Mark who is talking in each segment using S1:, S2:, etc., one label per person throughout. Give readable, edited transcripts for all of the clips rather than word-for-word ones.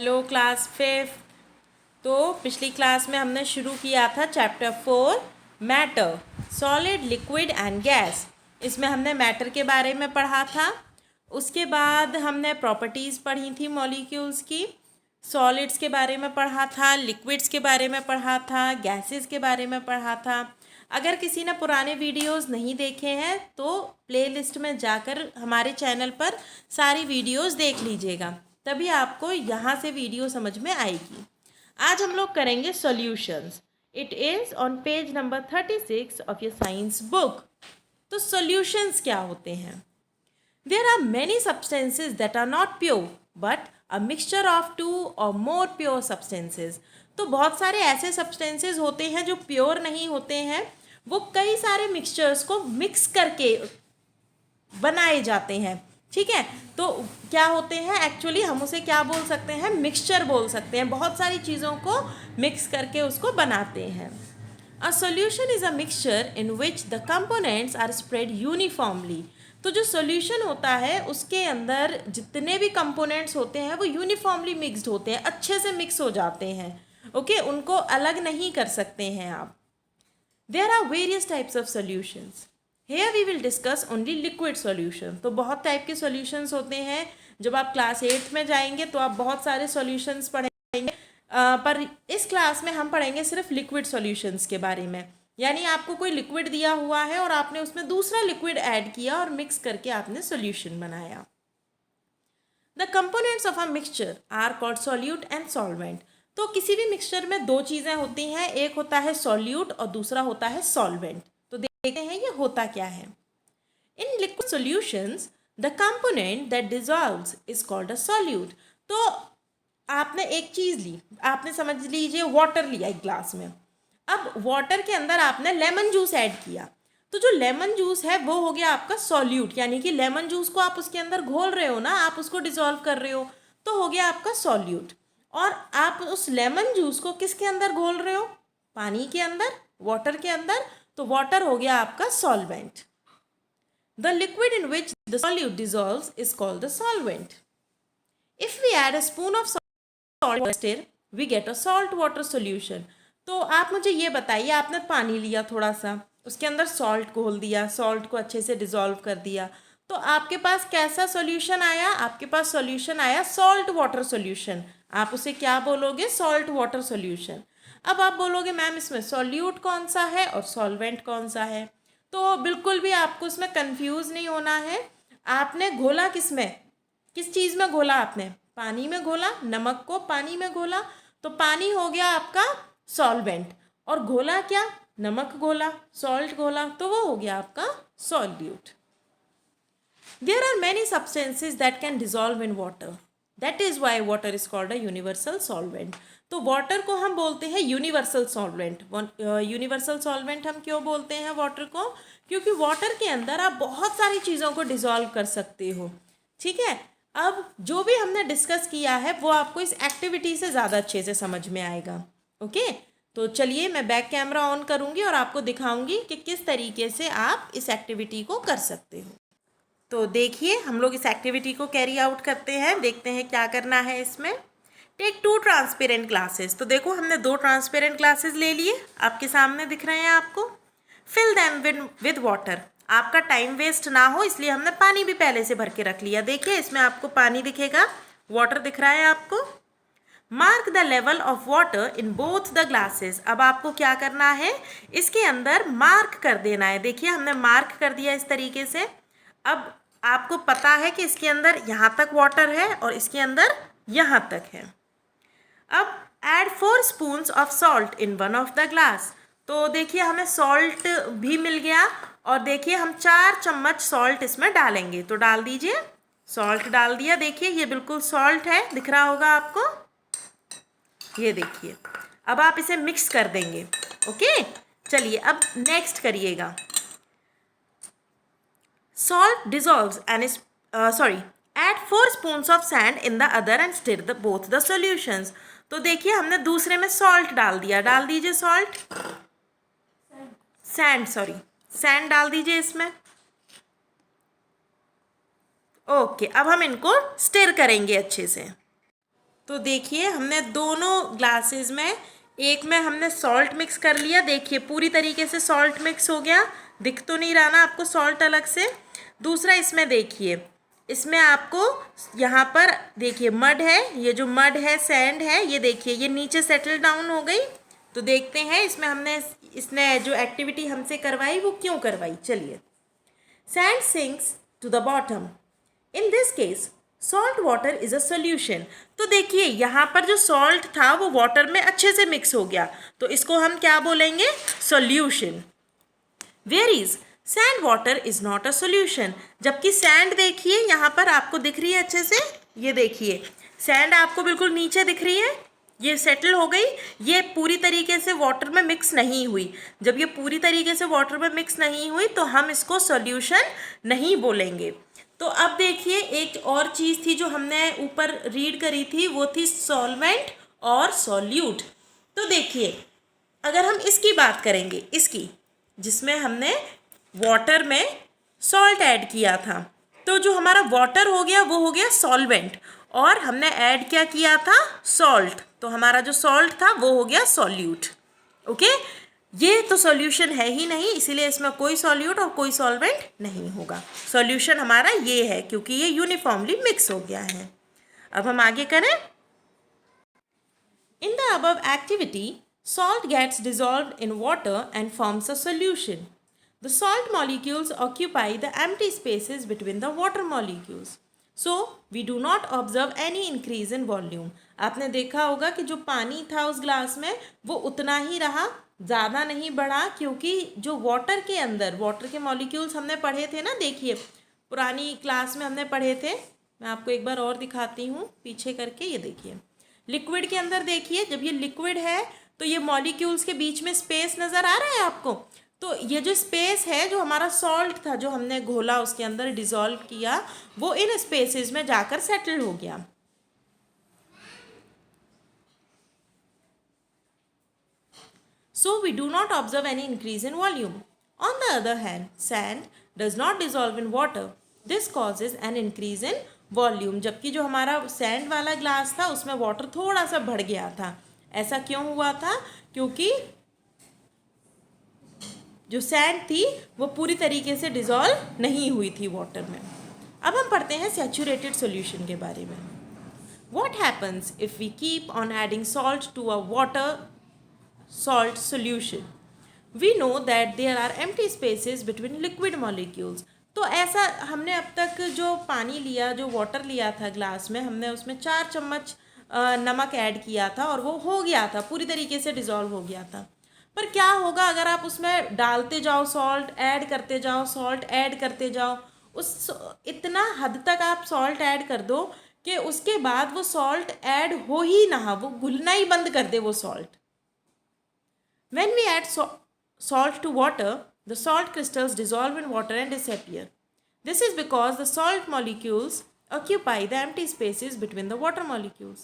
S1: Hello class fifth. तो पिछली class में हमने शुरू किया था chapter 4 matter, solid, liquid and gas. इसमें हमने मैटर के बारे में पढ़ा था। उसके बाद हमने प्रॉपर्टीज़ पढ़ी थी मॉलिक्यूल्स की, सॉलिड्स के बारे में पढ़ा था, लिक्विड्स के बारे में पढ़ा था, गैसेस के बारे में पढ़ा था। अगर किसी ने पुराने वीडियोस नहीं देखे हैं तो प्लेलिस्ट में जाकर हमारे चैनल पर सारी वीडियोस देख लीजिएगा, तभी आपको यहाँ से वीडियो समझ में आएगी। आज हम लोग करेंगे solutions. It is on page number 36 of your science book. तो सॉल्यूशंस क्या होते हैं? There are many substances that are not pure but a mixture of two और मोर प्योर सब्सटेंसेज। तो बहुत सारे ऐसे सब्सटेंसेज होते हैं जो प्योर नहीं होते हैं, वो कई सारे मिक्सचर्स को मिक्स करके बनाए जाते हैं। ठीक है, तो क्या होते हैं एक्चुअली, हम उसे क्या बोल सकते हैं? मिक्सचर बोल सकते हैं। बहुत सारी चीज़ों को मिक्स करके उसको बनाते हैं। A solution is a mixture in which the components are spread uniformly. तो जो सॉल्यूशन होता है उसके अंदर जितने भी कंपोनेंट्स होते हैं वो यूनिफॉर्मली मिक्सड होते हैं, अच्छे से मिक्स हो जाते हैं। ओके, उनको अलग नहीं कर सकते हैं आप। There are various types of solutions. Here we will discuss only liquid solution. तो बहुत टाइप के सॉल्यूशंस होते हैं। जब आप क्लास 8th में जाएंगे तो आप बहुत सारे सॉल्यूशंस पढ़ेंगे, पर इस क्लास में हम पढ़ेंगे सिर्फ लिक्विड सॉल्यूशंस के बारे में। यानी आपको कोई लिक्विड दिया हुआ है और आपने उसमें दूसरा लिक्विड ऐड किया और मिक्स करके आपने सॉल्यूशन बनाया। The components of a mixture are called solute and solvent. तो किसी भी मिक्सचर में दो चीज़ें होती हैं, एक होता है सॉल्यूट और दूसरा होता है सॉल्वेंट। तो देखते हैं ये होता क्या है। In liquid solutions the component that dissolves is called a solute. तो आपने एक चीज़ ली, आपने समझ लीजिए वाटर लिया एक ग्लास में। अब वाटर के अंदर आपने लेमन जूस ऐड किया, तो जो लेमन जूस है वो हो गया आपका सॉल्यूट। यानी कि लेमन जूस को आप उसके अंदर घोल रहे हो ना, आप उसको डिजॉल्व कर रहे हो, तो हो गया आपका सॉल्यूट। और आप उस लेमन जूस को किसके अंदर घोल रहे हो? पानी के अंदर, वाटर के अंदर। तो वाटर हो गया आपका solvent. The liquid in which the solute dissolves is called the solvent. If we add a spoon of salt we get a salt water solution. तो आप मुझे ये बताइए, आपने पानी लिया थोड़ा सा, उसके अंदर सॉल्ट घोल दिया, सॉल्ट को अच्छे से डिजॉल्व कर दिया, तो आपके पास कैसा सॉल्यूशन आया? आपके पास सॉल्यूशन आया सॉल्ट वाटर सॉल्यूशन। आप उसे क्या बोलोगे? Salt water solution. अब आप बोलोगे मैम इसमें सॉल्यूट कौन सा है और सॉल्वेंट कौन सा है? तो बिल्कुल भी आपको इसमें कंफ्यूज नहीं होना है। आपने घोला किस में, किस चीज़ में घोला? आपने पानी में घोला, नमक को पानी में घोला, तो पानी हो गया आपका सॉल्वेंट। और घोला क्या? नमक घोला, सॉल्ट घोला, तो वो हो गया आपका solute. There are many substances that can dissolve in water, that is why water is called a universal solvent. तो वाटर को हम बोलते हैं यूनिवर्सल सॉल्वेंट। यूनिवर्सल सॉल्वेंट हम क्यों बोलते हैं वाटर को? क्योंकि वाटर के अंदर आप बहुत सारी चीज़ों को डिजॉल्व कर सकते हो। ठीक है, अब जो भी हमने डिस्कस किया है वो आपको इस एक्टिविटी से ज़्यादा अच्छे से समझ में आएगा। ओके, तो चलिए मैं बैक कैमरा ऑन करूँगी और आपको दिखाऊंगी कि किस तरीके से आप इस एक्टिविटी को कर सकते हो। तो देखिए हम लोग इस एक्टिविटी को कैरी आउट करते हैं, देखते हैं क्या करना है इसमें। Take 2 transparent glasses. तो देखो हमने 2 ट्रांसपेरेंट ग्लासेस ले लिए, आपके सामने दिख रहे हैं आपको। Fill them with water. आपका टाइम वेस्ट ना हो इसलिए हमने पानी भी पहले से भर के रख लिया। देखिए इसमें आपको पानी दिखेगा, वाटर दिख रहा है आपको। Mark the level of water in both the glasses. अब आपको क्या करना है, इसके अंदर मार्क कर देना है। देखिए हमने मार्क कर दिया इस तरीके से। अब आपको पता है कि इसके अंदर यहाँ तक वाटर है और इसके अंदर यहाँ तक है। अब add 4 spoons of salt in one of the glass. तो देखिए हमें सॉल्ट भी मिल गया और देखिए हम 4 चम्मच सॉल्ट इसमें डालेंगे। तो डाल दीजिए, सॉल्ट डाल दिया। देखिए ये बिल्कुल सॉल्ट है, दिख रहा होगा आपको। ये देखिए, अब आप इसे मिक्स कर देंगे। ओके, चलिए अब नेक्स्ट करिएगा। Salt dissolves and sorry add 4 spoons of sand in the other and stir the both the solutions. तो देखिए हमने दूसरे में सॉल्ट डाल दिया, डाल दीजिए सॉल्ट, सैंड सॉरी सैंड डाल दीजिए इसमें। ओके, अब हम इनको स्टिर करेंगे अच्छे से। तो देखिए हमने दोनों ग्लासेस में, एक में हमने सॉल्ट मिक्स कर लिया, देखिए पूरी तरीके से सॉल्ट मिक्स हो गया, दिख तो नहीं रहा ना आपको सॉल्ट अलग से। दूसरा इसमें देखिए, इसमें आपको यहाँ पर देखिए मड है, ये जो मड है सैंड है, ये देखिए ये नीचे सेटल डाउन हो गई। तो देखते हैं इसमें इसने जो एक्टिविटी हमसे करवाई वो क्यों करवाई, चलिए। Sand sinks to the bottom, in this case salt water is a solution. तो देखिए यहाँ पर जो सॉल्ट था वो वाटर में अच्छे से मिक्स हो गया, तो इसको हम क्या बोलेंगे, solution. Where is sand water is not a solution, जबकि सैंड देखिए यहाँ पर आपको दिख रही है अच्छे से, ये देखिए सैंड आपको बिल्कुल नीचे दिख रही है, ये सेटल हो गई, ये पूरी तरीके से वाटर में मिक्स नहीं हुई। जब ये पूरी तरीके से वाटर में मिक्स नहीं हुई तो हम इसको सॉल्यूशन नहीं बोलेंगे। तो अब देखिए एक और चीज़ थी जो हमने ऊपर रीड करी थी, वो थी सॉल्वेंट और सॉल्यूट। तो देखिए अगर हम इसकी बात करेंगे, इसकी जिसमें हमने वाटर में सॉल्ट ऐड किया था, तो जो हमारा वाटर हो गया वो हो गया सॉल्वेंट, और हमने ऐड क्या किया था, सॉल्ट, तो हमारा जो सॉल्ट था वो हो गया सॉल्यूट। ओके, ये तो सॉल्यूशन है ही नहीं, इसीलिए इसमें कोई सॉल्यूट और कोई सॉल्वेंट नहीं होगा। सॉल्यूशन हमारा ये है क्योंकि ये यूनिफॉर्मली मिक्स हो गया है। अब हम आगे करें। In the above activity salt gets dissolved in water and forms a solution. The salt molecules occupy the empty spaces between the water molecules. So, we do not observe any increase in volume. आपने देखा होगा कि जो पानी था उस glass में वो उतना ही रहा, ज़्यादा नहीं बढ़ा, क्योंकि जो वाटर के अंदर वाटर के मॉलिक्यूल्स हमने पढ़े थे ना, देखिए पुरानी क्लास में हमने पढ़े थे, मैं आपको एक बार और दिखाती हूँ पीछे करके, ये देखिए लिक्विड के अंदर देखिए, जब ये लिक्विड है तो ये मॉलिक्यूल्स के बीच में स्पेस नज़र आ रहा है आपको, तो ये जो स्पेस है, जो हमारा सॉल्ट था जो हमने घोला उसके अंदर डिसॉल्व किया, वो इन स्पेसेस में जाकर सेटल हो गया। So we do not observe any increase in volume. On the other hand, sand does not dissolve in water. This causes an increase in volume. जबकि जो हमारा सैंड वाला ग्लास था उसमें वाटर थोड़ा सा बढ़ गया था। ऐसा क्यों हुआ था, क्योंकि जो सैंड थी वो पूरी तरीके से डिसॉल्व नहीं हुई थी वाटर में। अब हम पढ़ते हैं सैचुरेटेड सॉल्यूशन के बारे में। What happens if we keep on adding salt to a water salt solution? We know that there are empty spaces between liquid molecules. तो ऐसा हमने अब तक जो पानी लिया, जो वाटर लिया था ग्लास में, हमने उसमें 4 चम्मच नमक ऐड किया था और वो हो गया था, पूरी तरीके से डिसॉल्व हो गया था। पर क्या होगा अगर आप उसमें डालते जाओ सॉल्ट, ऐड करते जाओ सॉल्ट, ऐड करते जाओ, उस इतना हद तक आप सॉल्ट ऐड कर दो कि उसके बाद वो सॉल्ट ऐड हो ही ना, वो घुलना ही बंद कर दे वो salt. When we add salt to water, the salt crystals dissolve in water and disappear. This is because the salt molecules occupy the empty spaces between the water molecules.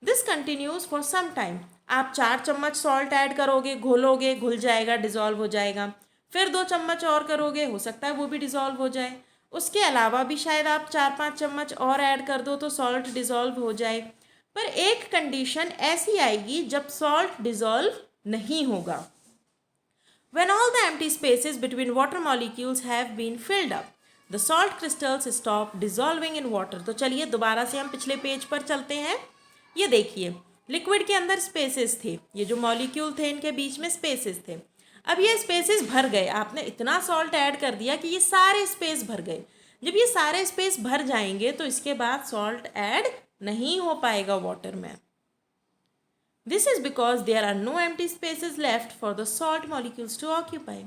S1: This continues for some time. आप 4 चम्मच salt add करोगे, घोलोगे, घुल जाएगा, dissolve हो जाएगा, फिर 2 चम्मच और करोगे, हो सकता है वो भी डिसॉल्व हो जाए, उसके अलावा भी शायद आप 4-5 चम्मच और ऐड कर दो तो सॉल्ट डिसॉल्व हो जाए। पर एक कंडीशन ऐसी आएगी जब सॉल्ट डिसॉल्व नहीं होगा। When all the empty spaces between water molecules have been filled up, the salt crystals stop dissolving in water. तो चलिए दोबारा से हम पिछले पेज पर चलते हैं। ये देखिए लिक्विड के अंदर स्पेसेस थे, ये जो मॉलिक्यूल थे इनके बीच में स्पेसेस थे। अब ये स्पेसेस भर गए, आपने इतना सॉल्ट ऐड कर दिया कि ये सारे स्पेस भर गए। जब ये सारे स्पेस भर जाएंगे तो इसके बाद सॉल्ट ऐड नहीं हो पाएगा वाटर में। This is because there are no empty spaces left for the salt molecules to occupy.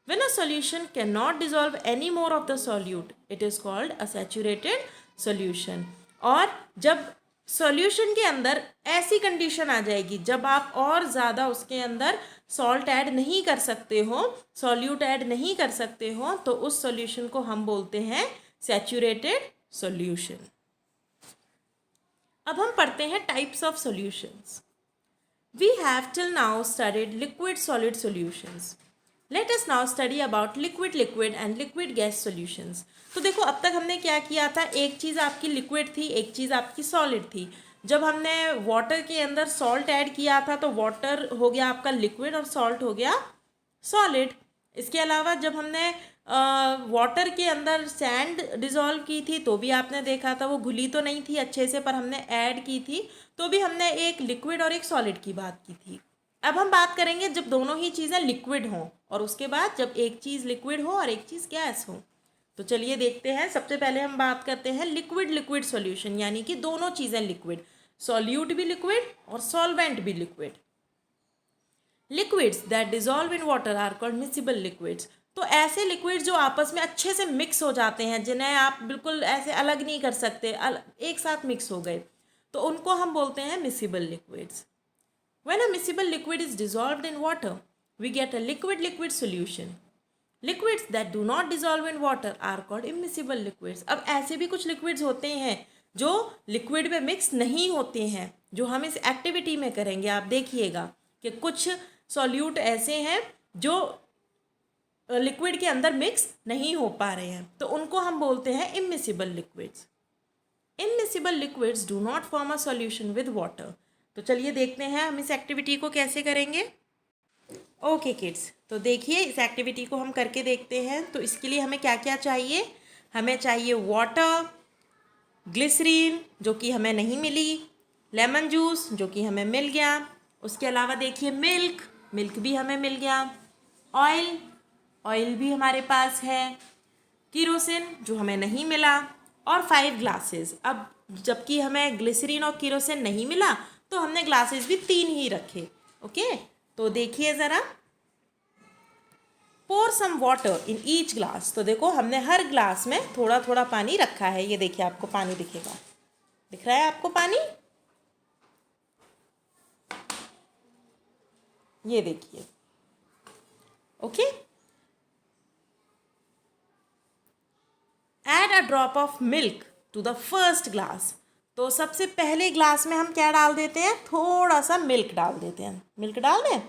S1: When a solution cannot dissolve any more of the solute, it is called a saturated solution. और जब solution के अंदर ऐसी condition आ जाएगी जब आप और ज़्यादा उसके अंदर सॉल्ट ऐड नहीं कर सकते हो, सॉल्यूट ऐड नहीं कर सकते हो, तो उस सॉल्यूशन को हम बोलते हैं सैचुरेटेड सॉल्यूशन। अब हम पढ़ते हैं types of solutions. We have till now studied liquid-solid solutions. Let us now study about liquid-liquid and liquid-gas solutions. तो देखो अब तक हमने क्या किया था, एक चीज़ आपकी लिक्विड थी, एक चीज़ आपकी सॉलिड थी। जब हमने वाटर के अंदर सॉल्ट ऐड किया था तो वाटर हो गया आपका लिक्विड और सॉल्ट हो गया सॉलिड। इसके अलावा जब हमने वाटर के अंदर सैंड डिज़ोल्व की थी तो भी आपने देखा था वो घुली तो नहीं थी अच्छे से, पर हमने ऐड की थी तो भी हमने एक लिक्विड और एक सॉलिड की बात की थी। अब हम बात करेंगे जब दोनों ही चीज़ें लिक्विड हों और उसके बाद जब एक चीज़ लिक्विड हो और एक चीज़ गैस हो। तो चलिए देखते हैं। सबसे पहले हम बात करते हैं लिक्विड लिक्विड सॉल्यूशन, यानी कि दोनों चीज़ें लिक्विड, सॉल्यूट भी लिक्विड और सॉल्वेंट भी liquid. Liquids that dissolve in water are called miscible liquids. तो ऐसे लिक्विड्स जो आपस में अच्छे से मिक्स हो जाते हैं, जिन्हें आप बिल्कुल ऐसे अलग नहीं कर सकते, एक साथ मिक्स हो गए, तो उनको हम बोलते हैं मिक्सिबल liquids. When a miscible liquid is dissolved in water, we get a liquid-liquid solution. Liquids that do not dissolve in water are called immiscible liquids. अब ऐसे भी कुछ liquids होते हैं जो liquid में mix नहीं होते हैं, जो हम इस activity में करेंगे। आप देखिएगा कि कुछ solute ऐसे हैं जो liquid के अंदर mix नहीं हो पा रहे हैं, तो उनको हम बोलते हैं immiscible liquids. Immiscible liquids do not form a solution with water. तो चलिए देखते हैं हम इस एक्टिविटी को कैसे करेंगे। ओके किड्स, तो देखिए इस एक्टिविटी को हम करके देखते हैं। तो इसके लिए हमें क्या क्या चाहिए? हमें चाहिए वाटर, ग्लिसरीन जो कि हमें नहीं मिली, लेमन जूस जो कि हमें मिल गया, उसके अलावा देखिए मिल्क भी हमें मिल गया, ऑयल भी हमारे पास है, कीरोसिन जो हमें नहीं मिला, और 5 ग्लासेस। अब जबकि हमें ग्लिसरीन और कीरोसिन नहीं मिला तो हमने ग्लासेस भी 3 ही रखे। ओके, तो देखिए ज़रा, pour some water in each glass. तो देखो हमने हर ग्लास में थोड़ा थोड़ा पानी रखा है। ये देखिए आपको पानी दिखेगा, दिख रहा है आपको पानी? ये देखिए। Okay, add a drop of milk to the first glass. तो सबसे पहले ग्लास में हम क्या डाल देते हैं? थोड़ा सा मिल्क डाल देते हैं। मिल्क डाल दें,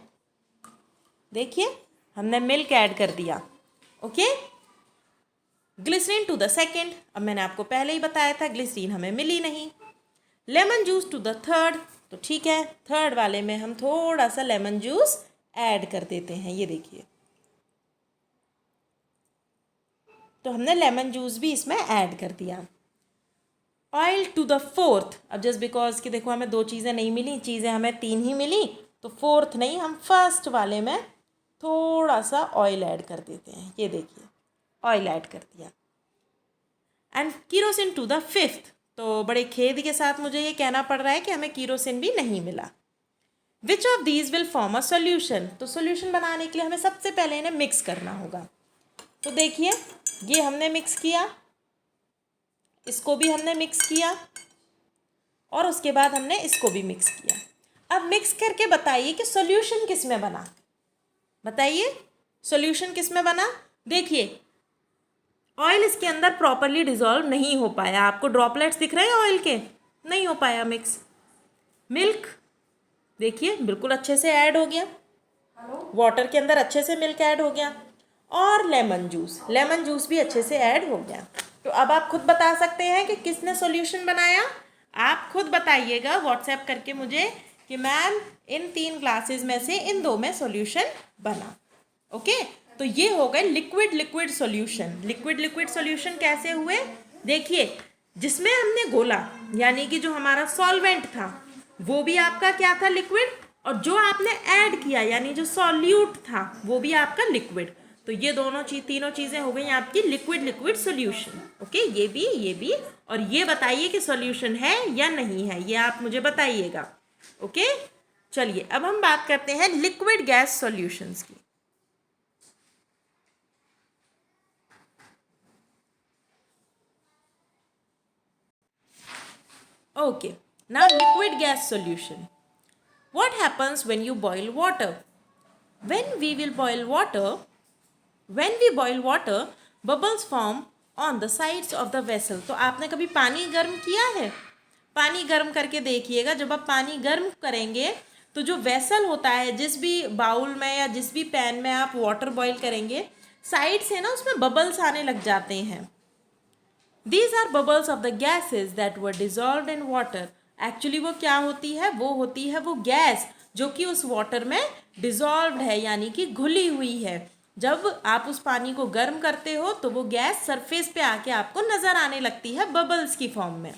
S1: देखिए हमने मिल्क ऐड कर दिया। Okay, glycerine to the second. अब मैंने आपको पहले ही बताया था ग्लिसरीन हमें मिली नहीं। Lemon juice to the third. तो ठीक है, थर्ड वाले में हम थोड़ा सा लेमन जूस ऐड कर देते हैं। ये देखिए, तो हमने लेमन जूस भी इसमें ऐड कर दिया। Oil to the fourth. अब जस्ट बिकॉज कि देखो हमें 2 चीज़ें नहीं मिली, चीज़ें हमें 3 ही मिली, तो फोर्थ नहीं, हम फर्स्ट वाले में थोड़ा सा ऑयल ऐड कर देते हैं। ये देखिए, ऑयल ऐड कर दिया। And kerosene to the fifth. तो बड़े खेद के साथ मुझे ये कहना पड़ रहा है कि हमें कीरोसिन भी नहीं मिला। Which of these will form a solution. तो सोल्यूशन बनाने के लिए हमें सबसे पहले इन्हें मिक्स करना होगा। तो देखिए, ये हमने मिक्स किया, इसको भी हमने मिक्स किया, और उसके बाद हमने इसको भी मिक्स किया। अब मिक्स करके बताइए कि सॉल्यूशन किस में बना? बताइए सॉल्यूशन किस में बना? देखिए, ऑयल इसके अंदर प्रॉपरली डिजॉल्व नहीं हो पाया। आपको ड्रॉपलेट्स दिख रहे हैं ऑयल के? नहीं हो पाया मिक्स। मिल्क देखिए बिल्कुल अच्छे से ऐड हो गया, वाटर के अंदर अच्छे से मिल्क ऐड हो गया, और लेमन जूस भी अच्छे से ऐड हो गया। तो अब आप खुद बता सकते हैं कि किसने सॉल्यूशन बनाया। आप खुद बताइएगा व्हाट्सएप करके मुझे कि मैम इन 3 ग्लासेस में से इन 2 में सॉल्यूशन बना। ओके, तो ये हो गए liquid liquid solution. Liquid liquid solution कैसे हुए? देखिए, जिसमें हमने घोला यानी कि जो हमारा सॉल्वेंट था वो भी आपका क्या था? लिक्विड, और जो आपने ऐड किया यानी जो सॉल्यूट था वो भी आपका लिक्विड। तो ये तीनों चीज़ें हो गई आपकी लिक्विड लिक्विड सॉल्यूशन। ओके, ये भी, और ये बताइए कि सॉल्यूशन है या नहीं है, ये आप मुझे बताइएगा। ओके, चलिए अब हम बात करते हैं लिक्विड गैस सॉल्यूशंस की। Okay, now liquid gas solution. What happens when you boil water? When we boil water, bubbles form on the sides of the vessel. तो आपने कभी पानी गर्म किया है? पानी गर्म करके देखिएगा। जब आप पानी गर्म करेंगे तो जो वेसल होता है, जिस भी बाउल में या जिस भी पैन में आप वाटर बॉईल करेंगे, साइड से ना उसमें बबल्स आने लग जाते हैं। These are bubbles of the gases that were dissolved in water actually वो क्या होती है, वो होती है वो गैस जो कि उस वाटर में डिजॉल्व्ड है, यानी कि घुली हुई है। जब आप उस पानी को गर्म करते हो तो वो गैस सरफेस पे आके आपको नज़र आने लगती है बबल्स की फॉर्म में।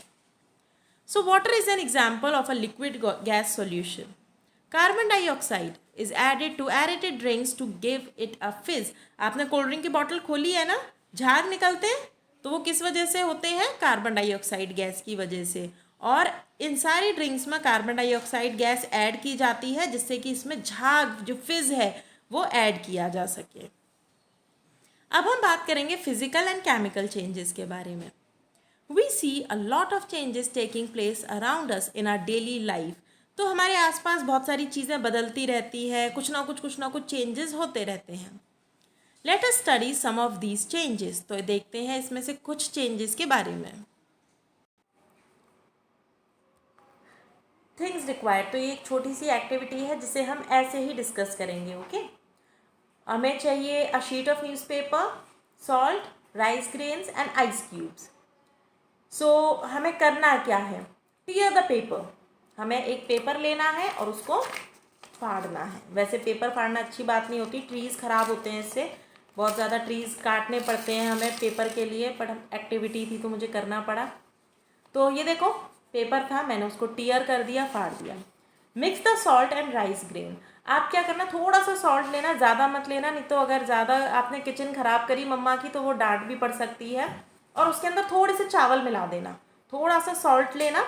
S1: So water is an example of a liquid gas solution. Carbon dioxide is added to aerated drinks to give it a fizz. आपने कोल्ड ड्रिंक की बॉटल खोली है ना, झाग निकलते हैं, तो वो किस वजह से होते हैं, कार्बन डाइऑक्साइड गैस की वजह से। और इन सारी ड्रिंक्स में कार्बन डाइऑक्साइड गैस ऐड की जाती है जिससे कि इसमें झाग जो फिज है वो ऐड किया जा सके। अब हम बात करेंगे फिजिकल एंड केमिकल चेंजेस के बारे में। We see a lot of changes taking place around us in our daily life. तो हमारे आसपास बहुत सारी चीज़ें बदलती रहती है, कुछ ना कुछ चेंजेस होते रहते हैं। Let us study some of these changes. तो देखते हैं इसमें से कुछ चेंजेस के बारे में। थिंग्स रिक्वायर्ड, तो ये एक छोटी सी एक्टिविटी है जिसे हम ऐसे ही डिस्कस करेंगे। ओके, हमें चाहिए a sheet of newspaper, salt, rice grains and ice cubes. So हमें करना क्या है, टीयर द पेपर। हमें एक पेपर लेना है और उसको फाड़ना है। वैसे पेपर फाड़ना अच्छी बात नहीं होती, ट्रीज़ ख़राब होते हैं इससे, बहुत ज़्यादा ट्रीज़ काटने पड़ते हैं हमें पेपर के लिए, पर एक्टिविटी थी तो मुझे करना पड़ा। तो ये देखो पेपर था, मैंने उसको टीयर कर दिया, फाड़ दिया। Mix the salt and rice grain. आप क्या करना, थोड़ा सा सॉल्ट लेना, ज़्यादा मत लेना, नहीं तो अगर ज़्यादा आपने किचन ख़राब करी मम्मा की तो वो डांट भी पड़ सकती है। और उसके अंदर थोड़े से चावल मिला देना, थोड़ा सा सॉल्ट लेना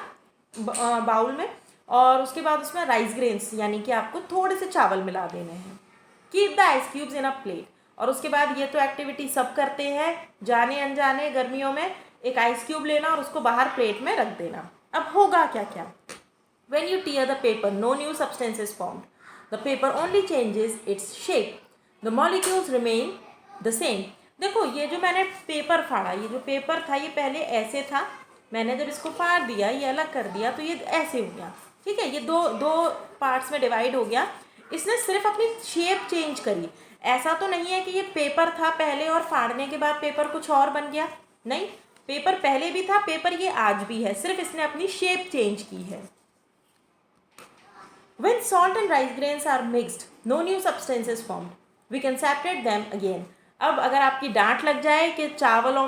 S1: बाउल में, और उसके बाद उसमें राइस ग्रेन्स यानी कि आपको थोड़े से चावल मिला देने हैं। Keep the ice cubes in a plate. और उसके बाद ये तो एक्टिविटी सब करते हैं, जाने अनजाने गर्मियों में एक आइस क्यूब लेना और उसको बाहर प्लेट में रख देना। अब होगा क्या क्या, when you tear the paper no new substance is formed, the paper only changes its shape, the molecules remain the same। देखो ये जो मैंने पेपर फाड़ा, ये जो पेपर था ये पहले ऐसे था, मैंने जब इसको फाड़ दिया, ये अलग कर दिया तो ये ऐसे हो गया, ठीक है, ये दो पार्ट्स में डिवाइड हो गया। इसने सिर्फ अपनी शेप चेंज करी। ऐसा तो नहीं है कि ये पेपर था पहले और फाड़ने के बाद पेपर कुछ और बन गया, नहीं, पेपर पहले भी था, पेपर ये आज भी है, सिर्फ इसने अपनी शेप चेंज की है। When salt and rice grains are mixed, no new substance is formed. We can separate them again. अब अगर आपकी डांट लग जाए कि चावल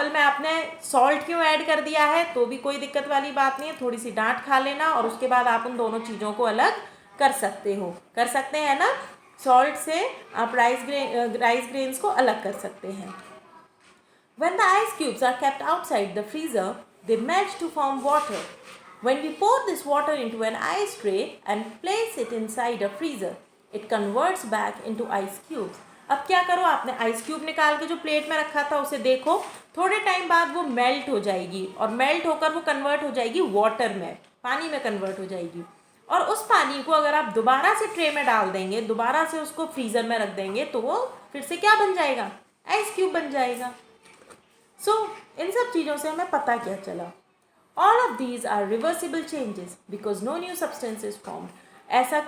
S1: में आपने सॉल्ट क्यों ऐड कर दिया है, तो भी कोई दिक्कत वाली बात नहीं है, थोड़ी सी डांट खा लेना और उसके बाद आप उन दोनों चीज़ों को अलग कर सकते हैं ना, सॉल्ट से आप राइस ग्रेन्स को अलग कर सकते हैं। When the ice cubes are kept outside the freezer, they melt to form water. When we pour this water into an ice tray and place it inside a freezer, it converts back into ice cubes. अब क्या करो, आपने ice cube निकाल के जो plate में रखा था उसे देखो, थोड़े टाइम बाद वो मेल्ट हो जाएगी और मेल्ट होकर वो कन्वर्ट हो जाएगी वाटर में, पानी में कन्वर्ट हो जाएगी। और उस पानी को अगर आप दोबारा से ट्रे में डाल देंगे, दोबारा से उसको फ्रीज़र में रख देंगे, तो वो फिर से क्या बन जाएगा, आइस क्यूब बन जाएगा। इन सब चीज़ों से हमें पता क्या चला, all of these are reversible changes because no new substance is formed. ऐसा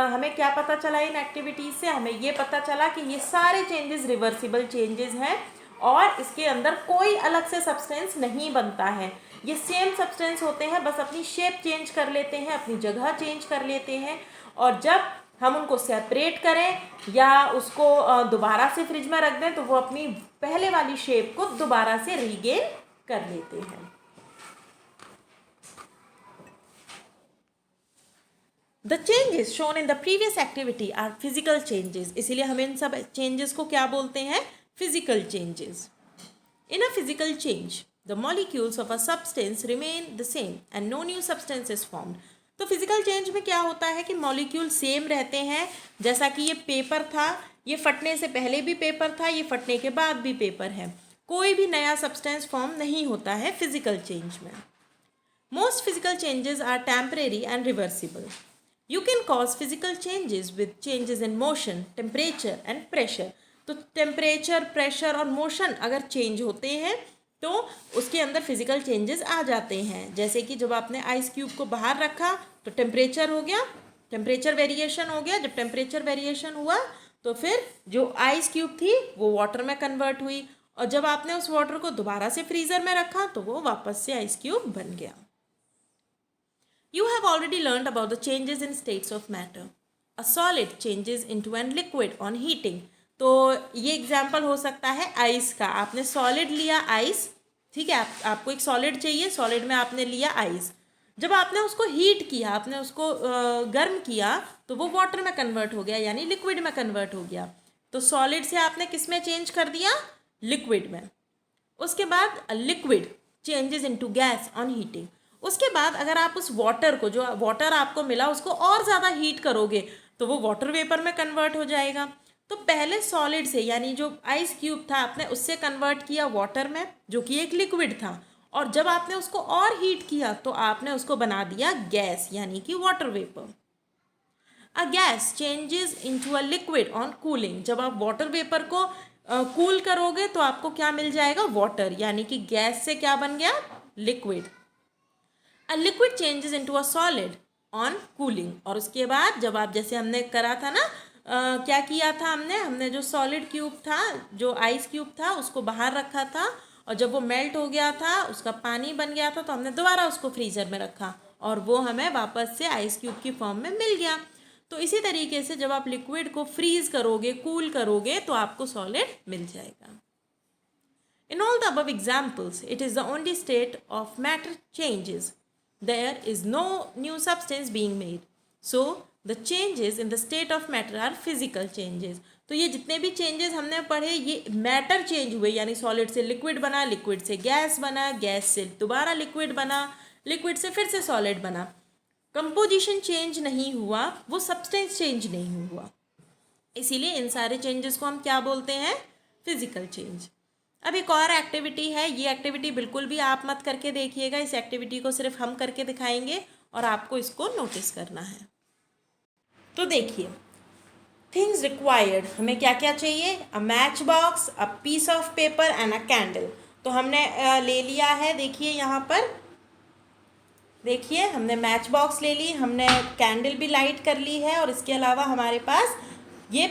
S1: हमें क्या पता चला इन एक्टिविटीज़ से, हमें ये पता चला कि ये सारे चेंजेस रिवर्सिबल चेंजेस हैं और इसके अंदर कोई अलग से सब्सटेंस नहीं बनता है, ये सेम सब्सटेंस होते हैं, बस अपनी शेप चेंज कर लेते हैं, अपनी जगह चेंज कर लेते हैं, और जब हम उनको सेपरेट करें या उसको दोबारा से फ्रिज में रख दें तो वो अपनी पहले वाली शेप को दोबारा से रीगेन कर लेते हैं। The changes shown in the previous activity are physical changes, इसीलिए हम इन सब चेंजेस को क्या बोलते हैं, physical changes. In a physical change the molecules of a substance remain the same and no new substance is formed. तो physical change में क्या होता है कि मॉलिक्यूल सेम रहते हैं, जैसा कि ये पेपर था, ये फटने से पहले भी पेपर था, ये फटने के बाद भी पेपर है, कोई भी नया सब्सटेंस फॉर्म नहीं होता है फिजिकल चेंज में। Most physical changes are temporary and reversible. You can cause physical changes with changes in motion, temperature and pressure. तो टेम्परेचर, प्रेशर और मोशन अगर चेंज होते हैं तो उसके अंदर फिजिकल चेंजेस आ जाते हैं। जैसे कि जब आपने आइस क्यूब को बाहर रखा तो टेम्परेचर हो गया, टेम्परेचर वेरिएशन हो गया, जब टेम्परेचर वेरिएशन हुआ तो फिर जो आइस क्यूब थी वो वाटर में कन्वर्ट हुई, और जब आपने उस वाटर को दोबारा से फ्रीज़र में रखा तो वो वापस से आइस क्यूब बन गया। You have already learned about the changes in states of matter. A solid changes into an liquid on heating. तो ये एग्जाम्पल हो सकता है आइस का। आपने सॉलिड लिया आइस, ठीक है, आपको एक सॉलिड चाहिए, सॉलिड में आपने लिया आइस। जब आपने उसको हीट किया, आपने उसको गर्म किया तो वो वाटर में कन्वर्ट हो गया, यानी लिक्विड में कन्वर्ट हो गया। तो सॉलिड से आपने किस में चेंज कर दिया? लिक्विड में। उसके बाद liquid changes into gas on heating. उसके बाद अगर आप उस वाटर को, जो वाटर आपको मिला, उसको और ज़्यादा हीट करोगे तो वो वाटर वेपर में कन्वर्ट हो जाएगा। तो पहले सॉलिड से, यानी जो आइस क्यूब था, आपने उससे कन्वर्ट किया वाटर में, जो कि एक लिक्विड था, और जब आपने उसको और हीट किया तो आपने उसको बना दिया गैस, यानी कि water vapour. A gas changes into a liquid on cooling. जब आप वाटर वेपर को कूल करोगे तो आपको क्या मिल जाएगा? वाटर, यानी कि गैस से क्या बन गया? Liquid. A liquid changes into a solid on cooling. और उसके बाद जब आप, जैसे हमने करा था ना, क्या किया था हमने जो सॉलिड क्यूब था, जो आइस क्यूब था, उसको बाहर रखा था, और जब वो मेल्ट हो गया था, उसका पानी बन गया था, तो हमने दोबारा उसको फ्रीज़र में रखा और वो हमें वापस से आइस क्यूब की फॉर्म में मिल गया। तो इसी तरीके से जब आप लिक्विड को फ्रीज़ करोगे, कूल करोगे, तो आपको सॉलिड मिल जाएगा। In all the above examples, it is the only state of matter changes. There is no new substance being made. So, the changes in the state of matter are physical changes. तो ये जितने भी changes हमने पढ़े, ये matter change हुए, यानी solid से लिक्विड बना, लिक्विड से गैस बना, गैस से दोबारा लिक्विड बना, लिक्विड से फिर से सॉलिड बना। कंपोजिशन चेंज नहीं हुआ, वो सब्सटेंस चेंज नहीं हुआ। इसीलिए इन सारे चेंजेस को हम क्या बोलते हैं? Physical change. अब एक और एक्टिविटी है, ये एक्टिविटी बिल्कुल भी आप मत करके देखिएगा, इस एक्टिविटी को सिर्फ हम करके दिखाएंगे और आपको इसको नोटिस करना है। तो देखिए, थिंग्स रिक्वायर्ड, हमें क्या क्या चाहिए? A match box, a piece of paper and a candle. तो हमने ले लिया है, देखिए यहाँ पर, देखिए हमने मैच बॉक्स ले ली, हमने कैंडल भी लाइट कर ली है, और इसके अलावा हमारे पास ये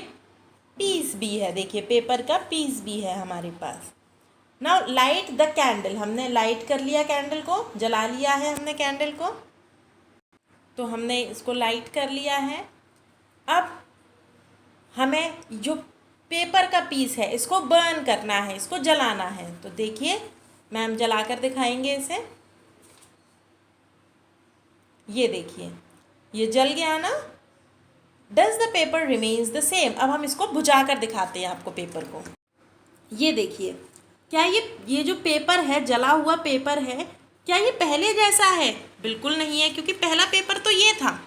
S1: पीस भी है, देखिए पेपर का पीस भी है हमारे पास। नाउ लाइट द कैंडल, हमने लाइट कर लिया, कैंडल को जला लिया है हमने, कैंडल को, तो हमने इसको लाइट कर लिया है। अब हमें जो पेपर का पीस है इसको बर्न करना है, इसको जलाना है। तो देखिए मैम जला कर दिखाएंगे इसे, ये देखिए ये जल गया ना। Does the paper remains the same. अब हम इसको बुझा कर दिखाते हैं आपको पेपर को। ये देखिए, क्या ये जो पेपर है, जला हुआ पेपर है, क्या ये पहले जैसा है? बिल्कुल नहीं है, क्योंकि पहला पेपर तो ये था।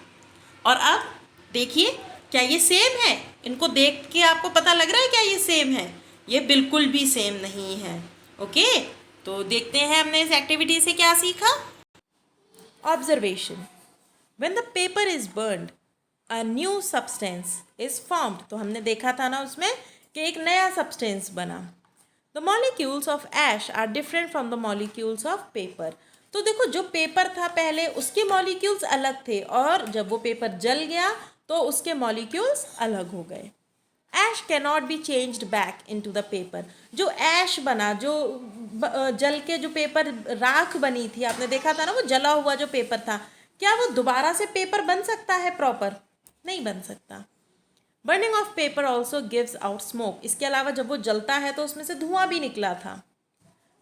S1: और अब देखिए, क्या ये सेम है? इनको देख के आपको पता लग रहा है क्या ये सेम है? ये बिल्कुल भी सेम नहीं है। ओके, तो देखते हैं हमने इस एक्टिविटी से क्या सीखा। Observation, when the paper is burned a new substance is formed. तो हमने देखा था ना उसमें कि एक नया सब्सटेंस बना। The molecules of ash are different from the molecules of paper. तो देखो, जो पेपर था पहले, उसके मॉलिक्यूल्स अलग थे, और जब वो पेपर जल गया तो उसके मॉलिक्यूल्स अलग हो गए। Ash cannot be changed back into the paper. जो ऐश बना, जो जल के जो पेपर राख बनी थी, आपने देखा था ना, वो जला हुआ जो पेपर था, क्या वो दोबारा से पेपर बन सकता है प्रॉपर? नहीं बन सकता। Burning of paper also gives out smoke. इसके अलावा जब वो जलता है तो उसमें से धुआं भी निकला था।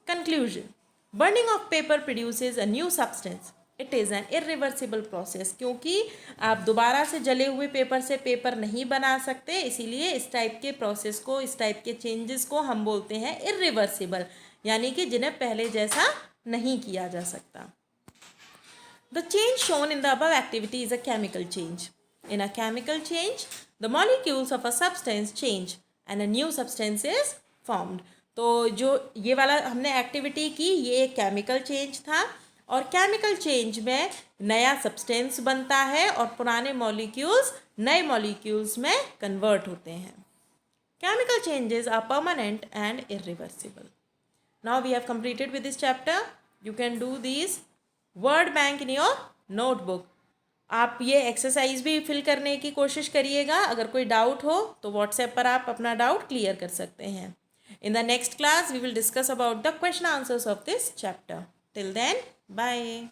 S1: Conclusion, burning of paper produces a new substance. It is an irreversible process. क्योंकि आप दोबारा से जले हुए पेपर से पेपर नहीं बना सकते, इसीलिए इस टाइप के प्रोसेस को, इस टाइप के चेंजेस को हम बोलते हैं इरिवर्सिबल, यानी कि जिन्हें पहले जैसा नहीं किया जा सकता। The change shown in the above activity is a chemical change. In a chemical change, the molecules of a substance change and a new substance is formed. तो जो ये वाला हमने एक्टिविटी की, ये एक केमिकल चेंज था, और केमिकल चेंज में नया सब्सटेंस बनता है और पुराने मॉलिक्यूल्स नए मॉलिक्यूल्स में कन्वर्ट होते हैं। Chemical changes are permanent and irreversible. Now we have completed with this chapter. You can do these word bank in your notebook. आप ये एक्सरसाइज भी फिल करने की कोशिश करिएगा। अगर कोई डाउट हो तो व्हाट्सएप पर आप अपना डाउट क्लियर कर सकते हैं। In the next class, we will discuss about the question answers of this chapter. Till then, bye.